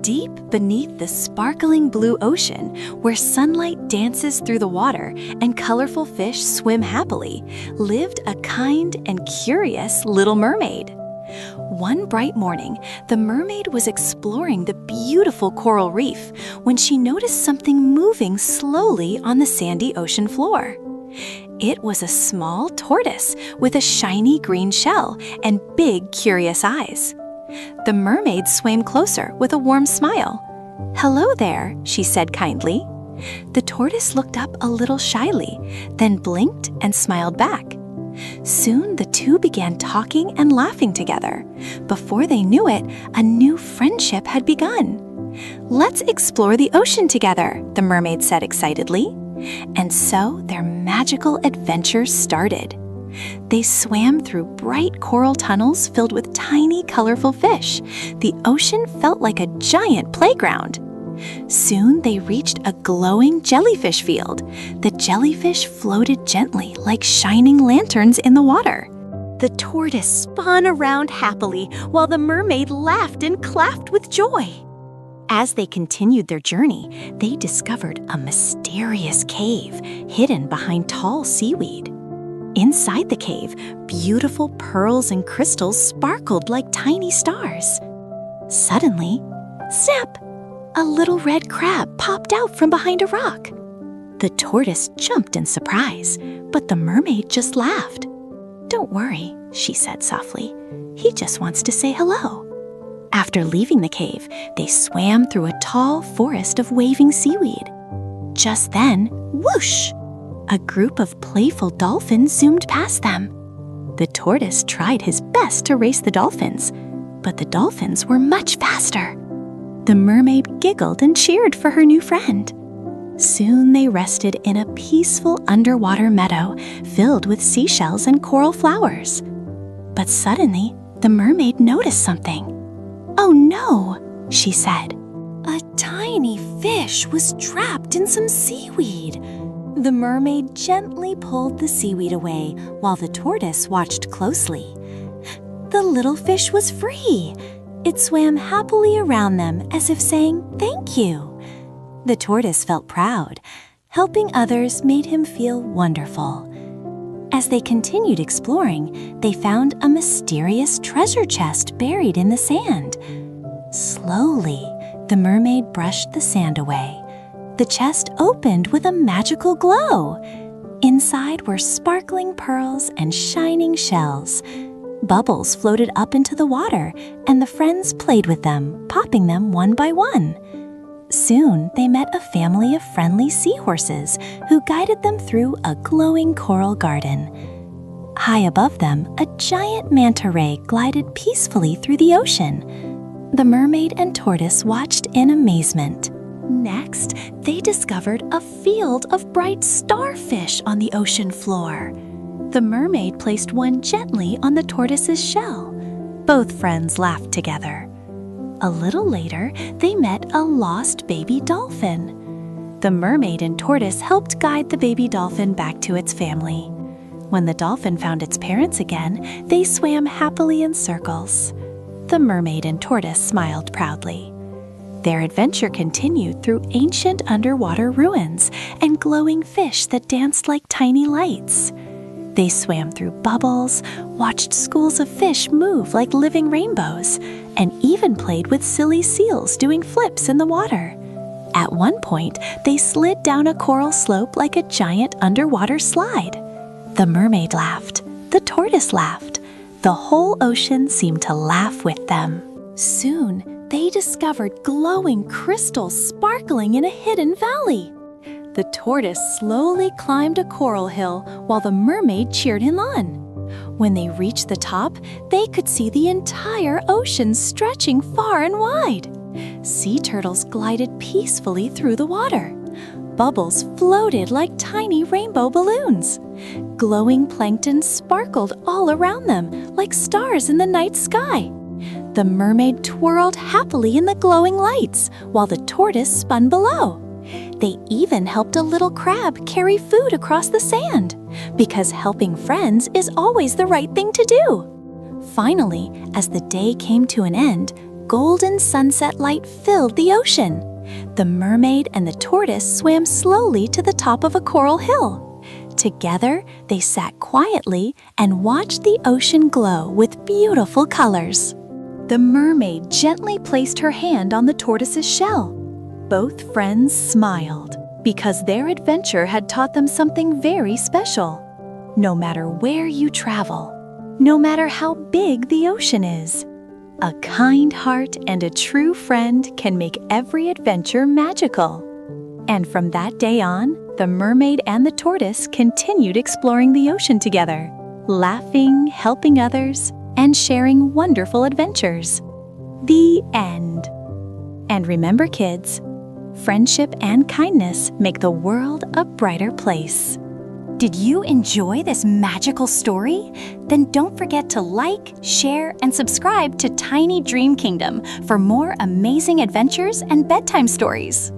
Deep beneath the sparkling blue ocean, where sunlight dances through the water and colorful fish swim happily, lived a kind and curious little mermaid. One bright morning, the mermaid was exploring the beautiful coral reef when she noticed something moving slowly on the sandy ocean floor. It was a small tortoise with a shiny green shell and big, curious eyes. The mermaid swam closer with a warm smile. "Hello there," she said kindly. The tortoise looked up a little shyly, then blinked and smiled back. Soon the two began talking and laughing together. Before they knew it, a new friendship had begun. "Let's explore the ocean together," the mermaid said excitedly. And so their magical adventure started. They swam through bright coral tunnels filled with tiny, colorful fish. The ocean felt like a giant playground. Soon they reached a glowing jellyfish field. The jellyfish floated gently like shining lanterns in the water. The tortoise spun around happily while the mermaid laughed and clapped with joy. As they continued their journey, they discovered a mysterious cave hidden behind tall seaweed. Inside the cave, beautiful pearls and crystals sparkled like tiny stars. Suddenly, snap! A little red crab popped out from behind a rock. The tortoise jumped in surprise, but the mermaid just laughed. "Don't worry," she said softly. "He just wants to say hello." After leaving the cave, they swam through a tall forest of waving seaweed. Just then, whoosh! A group of playful dolphins zoomed past them. The tortoise tried his best to race the dolphins, but the dolphins were much faster. The mermaid giggled and cheered for her new friend. Soon they rested in a peaceful underwater meadow filled with seashells and coral flowers. But suddenly, the mermaid noticed something. "Oh no," she said. "A tiny fish was trapped in some seaweed." The mermaid gently pulled the seaweed away while the tortoise watched closely. The little fish was free. It swam happily around them as if saying thank you. The tortoise felt proud. Helping others made him feel wonderful. As they continued exploring, they found a mysterious treasure chest buried in the sand. Slowly, the mermaid brushed the sand away. The chest opened with a magical glow. Inside were sparkling pearls and shining shells. Bubbles floated up into the water, and the friends played with them, popping them one by one. Soon, they met a family of friendly seahorses who guided them through a glowing coral garden. High above them, a giant manta ray glided peacefully through the ocean. The mermaid and tortoise watched in amazement. Next, they discovered a field of bright starfish on the ocean floor. The mermaid placed one gently on the tortoise's shell. Both friends laughed together. A little later, they met a lost baby dolphin. The mermaid and tortoise helped guide the baby dolphin back to its family. When the dolphin found its parents again, they swam happily in circles. The mermaid and tortoise smiled proudly. Their adventure continued through ancient underwater ruins and glowing fish that danced like tiny lights. They swam through bubbles, watched schools of fish move like living rainbows, and even played with silly seals doing flips in the water. At one point, they slid down a coral slope like a giant underwater slide. The mermaid laughed. The tortoise laughed. The whole ocean seemed to laugh with them. Soon, they discovered glowing crystals sparkling in a hidden valley. The tortoise slowly climbed a coral hill while the mermaid cheered him on. When they reached the top, they could see the entire ocean stretching far and wide. Sea turtles glided peacefully through the water. Bubbles floated like tiny rainbow balloons. Glowing plankton sparkled all around them like stars in the night sky. The mermaid twirled happily in the glowing lights while the tortoise spun below. They even helped a little crab carry food across the sand, because helping friends is always the right thing to do. Finally, as the day came to an end, golden sunset light filled the ocean. The mermaid and the tortoise swam slowly to the top of a coral hill. Together, they sat quietly and watched the ocean glow with beautiful colors. The mermaid gently placed her hand on the tortoise's shell. Both friends smiled because their adventure had taught them something very special. No matter where you travel, no matter how big the ocean is, a kind heart and a true friend can make every adventure magical. And from that day on, the mermaid and the tortoise continued exploring the ocean together, laughing, helping others, and sharing wonderful adventures. The end. And remember, kids, friendship and kindness make the world a brighter place. Did you enjoy this magical story? Then don't forget to like, share, and subscribe to Tiny Dream Kingdom for more amazing adventures and bedtime stories.